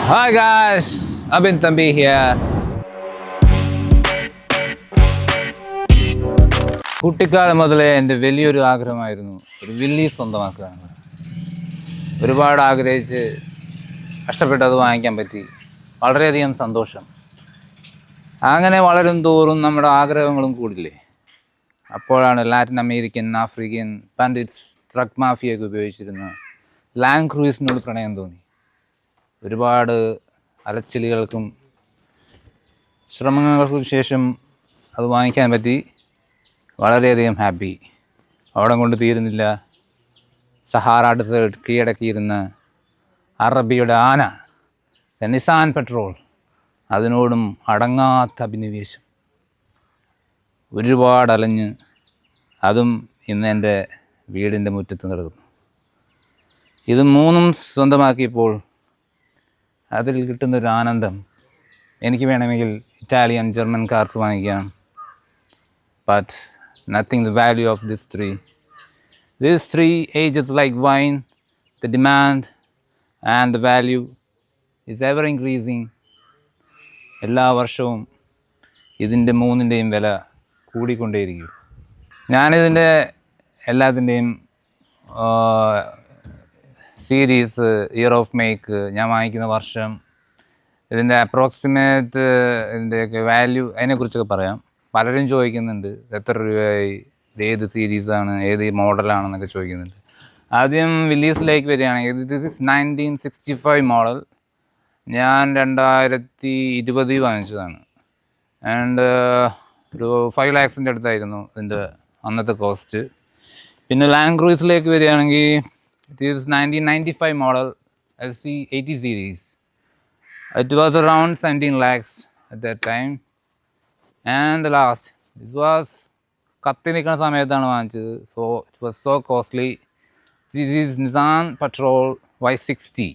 Hi guys, Abin Thambi here. കുട്ടിക്കാലം മുതലേ എൻ്റെ വലിയൊരു ആഗ്രഹമായിരുന്നു ഒരു വില്ലി സ്വന്തമാക്കുക. ഒരുപാട് ആഗ്രഹിച്ച് കഷ്ടപ്പെട്ട് അത് വാങ്ങിക്കാൻ പറ്റി. വളരെയധികം സന്തോഷം. അങ്ങനെ വളരും തോറും നമ്മുടെ ആഗ്രഹങ്ങളും കൂടില്ലേ. അപ്പോഴാണ് ലാറ്റിൻ അമേരിക്കൻ, ആഫ്രിക്കൻ പാൻഡിറ്റ്സ് ട്രക്ക് മാഫിയൊക്കെ ഉപയോഗിച്ചിരുന്ന ലാൻഡ് ക്രൂയിസിനോട് പ്രണയം തോന്നി. ഒരുപാട് അലച്ചിലുകൾക്കും ശ്രമങ്ങൾക്കും ശേഷം അത് വാങ്ങിക്കാൻ പറ്റി. വളരെയധികം ഹാപ്പി. അവിടെ കൊണ്ട് തീരുന്നില്ല. സഹാറ ഡെസേർട്ട് കീഴടക്കിയിരുന്ന അറബിയുടെ ആന നിസാൻ പെട്രോൾ, അതിനോടും അടങ്ങാത്ത അഭിനിവേശം. ഒരുപാട് അലഞ്ഞ് അതും ഇന്ന് എൻ്റെ വീടിൻ്റെ മുറ്റത്ത് കിടക്കുന്നു. ഇത് മൂന്നും സ്വന്തമാക്കിയപ്പോൾ അതിൽ കിട്ടുന്നൊരു ആനന്ദം. എനിക്ക് വേണമെങ്കിൽ ഇറ്റാലിയൻ, ജർമ്മൻ കാർസ് വാങ്ങിക്കാം. But nothing the value of these three. These three ages like wine. The demand and the value is ever increasing. എല്ലാ വർഷവും ഇതിൻ്റെ മൂന്നിൻ്റെയും വില കൂടിക്കൊണ്ടേയിരിക്കും. ഞാനിതിൻ്റെ എല്ലാത്തിൻ്റെയും സീരീസ്, ഇയർ ഓഫ് മേക്ക്, ഞാൻ വാങ്ങിക്കുന്ന വർഷം, ഇതിൻ്റെ അപ്രോക്സിമേറ്റ് ഇതിൻ്റെയൊക്കെ വാല്യൂ, അതിനെക്കുറിച്ചൊക്കെ പറയാം. പലരും ചോദിക്കുന്നുണ്ട് എത്ര രൂപയായി, ഏത് സീരീസാണ്, ഏത് മോഡലാണെന്നൊക്കെ ചോദിക്കുന്നുണ്ട്. ആദ്യം വില്ലീസിലേക്ക് വരികയാണെങ്കിൽ ഇത് 1965 മോഡൽ. ഞാൻ 2020 വാങ്ങിച്ചതാണ്. ആൻഡ് ഒരു 5 lakhs അടുത്തായിരുന്നു ഇതിൻ്റെ അന്നത്തെ കോസ്റ്റ്. പിന്നെ ലാൻഡ് ക്രൂയിസിലേക്ക് വരികയാണെങ്കിൽ it is 1995 model LC80 series. It was around 17 lakhs at that time. And the last, this was കത്തി നിൽക്കുന്ന സമയത്താണ് വാങ്ങിച്ചത്. So it was so costly. This is Nissan Patrol Y60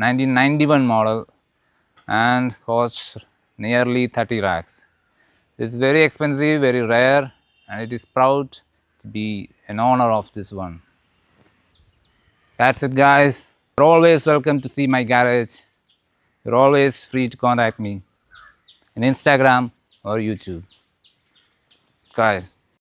1991 model and cost nearly 30 lakhs. It's very expensive, very rare, and it is proud to be an owner of this one. That's it guys. You're always welcome to see my garage. You're always free to contact me in Instagram or YouTube. Guys.